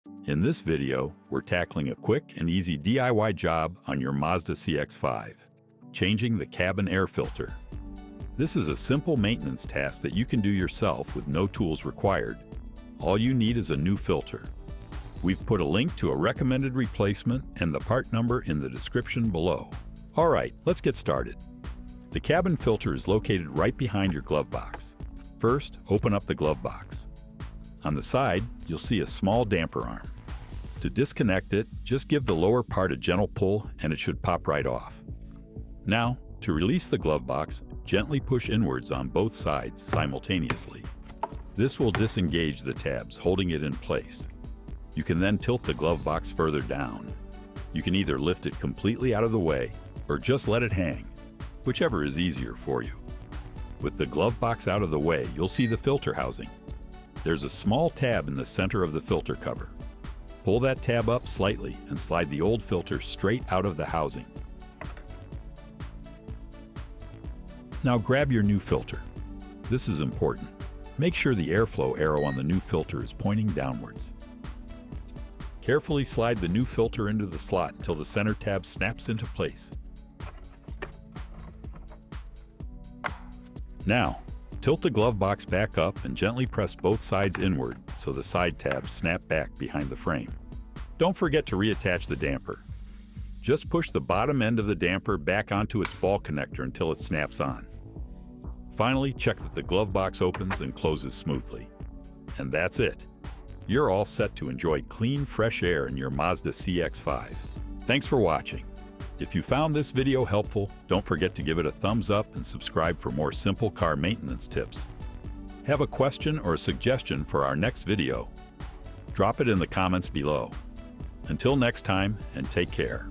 In this video, we're tackling a quick and easy DIY job on your Mazda CX-5, changing the cabin air filter. This is a simple maintenance task that you can do yourself with no tools required. All you need is a new filter. We've put a link to a recommended replacement and the part number in the description below. All right, let's get started. The cabin filter is located right behind your glove box. First, open up the glove box. On the side, you'll see a small damper arm. To disconnect it, just give the lower part a gentle pull and it should pop right off. Now, to release the glove box, gently push inwards on both sides simultaneously. This will disengage the tabs, holding it in place. You can then tilt the glove box further down. You can either lift it completely out of the way or just let it hang, whichever is easier for you. With the glove box out of the way, you'll see the filter housing. There's a small tab in the center of the filter cover. Pull that tab up slightly and slide the old filter straight out of the housing. Now grab your new filter. This is important. Make sure the airflow arrow on the new filter is pointing downwards. Carefully slide the new filter into the slot until the center tab snaps into place. Now, tilt the glove box back up and gently press both sides inward so the side tabs snap back behind the frame. Don't forget to reattach the damper. Just push the bottom end of the damper back onto its ball connector until it snaps on. Finally, check that the glove box opens and closes smoothly. And that's it. You're all set to enjoy clean, fresh air in your Mazda CX-5. Thanks for watching. If you found this video helpful, don't forget to give it a thumbs up and subscribe for more simple car maintenance tips. Have a question or a suggestion for our next video? Drop it in the comments below. Until next time, and take care.